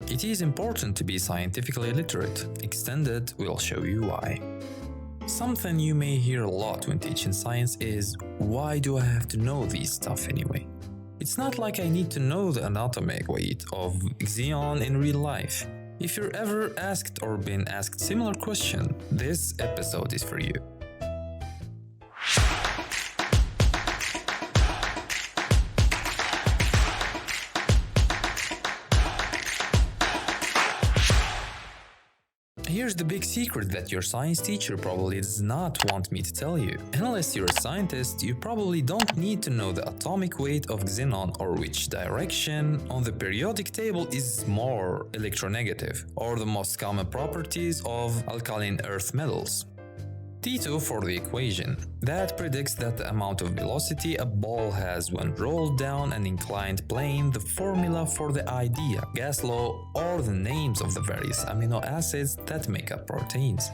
It is important to be scientifically literate. Extended will show you why. Something you may hear a lot when teaching science is, why do I have to know this stuff anyway? It's not like I need to know the atomic weight of Xenon in real life. If you're ever asked or been asked similar question, this episode is for you. Here's the big secret that your science teacher probably does not want me to tell you. Unless you're a scientist, you probably don't need to know the atomic weight of xenon or which direction on the periodic table is more electronegative, or the most common properties of alkaline earth metals. T2 for the equation. That predicts that the amount of velocity a ball has when rolled down an inclined plane, the formula for the idea, gas law, or the names of the various amino acids that make up proteins.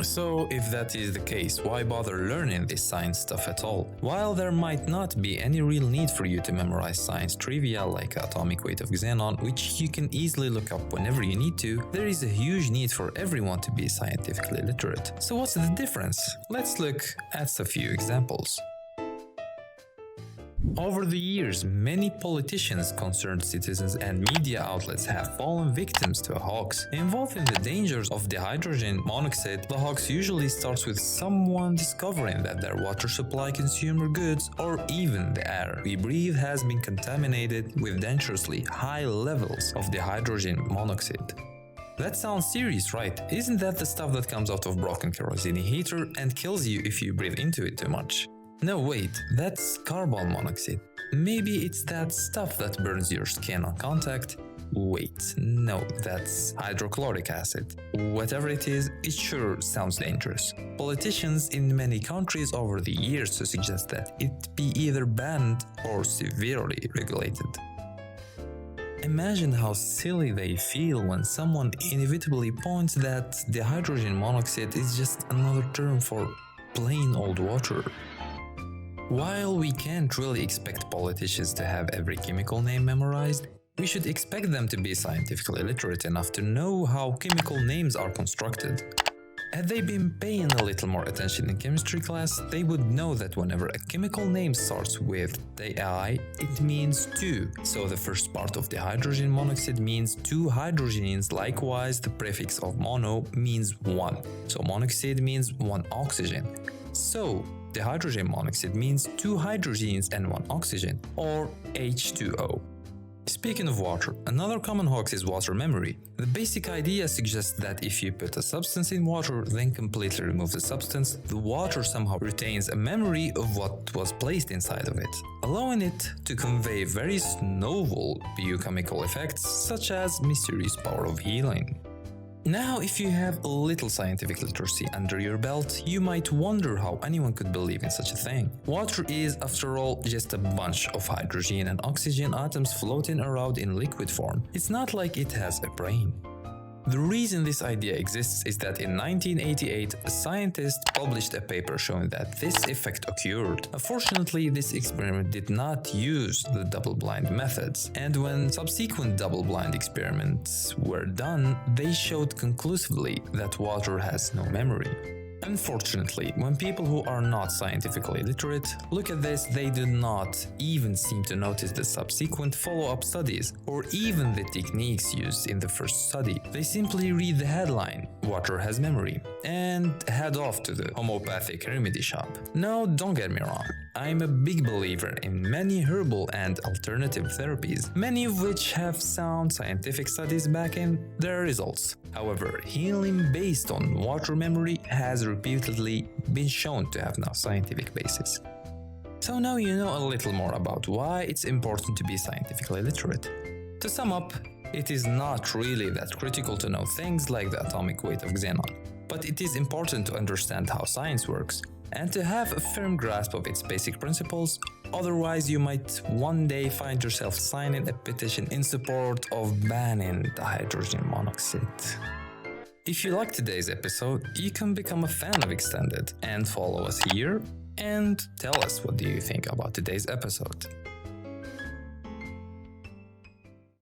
So, if that is the case, why bother learning this science stuff at all? While there might not be any real need for you to memorize science trivia like atomic weight of xenon, which you can easily look up whenever you need to, there is a huge need for everyone to be scientifically literate. So what's the difference? Let's look at a few examples. Over the years, many politicians, concerned citizens, and media outlets have fallen victims to a hoax. Involved in the dangers of the hydrogen monoxide, the hoax usually starts with someone discovering that their water supply, consumer goods, or even the air we breathe has been contaminated with dangerously high levels of the hydrogen monoxide. That sounds serious, right? Isn't that the stuff that comes out of broken kerosene heater and kills you if you breathe into it too much? No, wait, that's carbon monoxide. Maybe it's that stuff that burns your skin on contact. Wait, no, that's hydrochloric acid. Whatever it is, it sure sounds dangerous. Politicians in many countries over the years suggest that it be either banned or severely regulated. Imagine how silly they feel when someone inevitably points that the hydrogen monoxide is just another term for plain old water. While we can't really expect politicians to have every chemical name memorized, we should expect them to be scientifically literate enough to know how chemical names are constructed. Had they been paying a little more attention in chemistry class, they would know that whenever a chemical name starts with the I, it means two. So the first part of the hydrogen monoxide means two hydrogens, likewise the prefix of mono means one. So monoxide means one oxygen. So the hydrogen monoxide means two hydrogens and one oxygen, or H2O. Speaking of water, another common hoax is water memory. The basic idea suggests that if you put a substance in water, then completely remove the substance, the water somehow retains a memory of what was placed inside of it, allowing it to convey various novel biochemical effects such as mysterious power of healing. Now, if you have a little scientific literacy under your belt, you might wonder how anyone could believe in such a thing. Water is, after all, just a bunch of hydrogen and oxygen atoms floating around in liquid form. It's not like it has a brain. The reason this idea exists is that in 1988, a scientist published a paper showing that this effect occurred. Unfortunately, this experiment did not use the double-blind methods, and when subsequent double-blind experiments were done, they showed conclusively that water has no memory. Unfortunately, when people who are not scientifically literate look at this, they do not even seem to notice the subsequent follow-up studies or even the techniques used in the first study. They simply read the headline, "Water has memory," and head off to the homeopathic remedy shop. Now, don't get me wrong, I'm a big believer in many herbal and alternative therapies, many of which have sound scientific studies backing their results. However, healing based on water memory has repeatedly been shown to have no scientific basis. So now you know a little more about why it's important to be scientifically literate. To sum up, it is not really that critical to know things like the atomic weight of xenon, but it is important to understand how science works and to have a firm grasp of its basic principles, otherwise you might one day find yourself signing a petition in support of banning the hydrogen monoxide. If you liked today's episode, you can become a fan of Extended and follow us here and tell us what do you think about today's episode.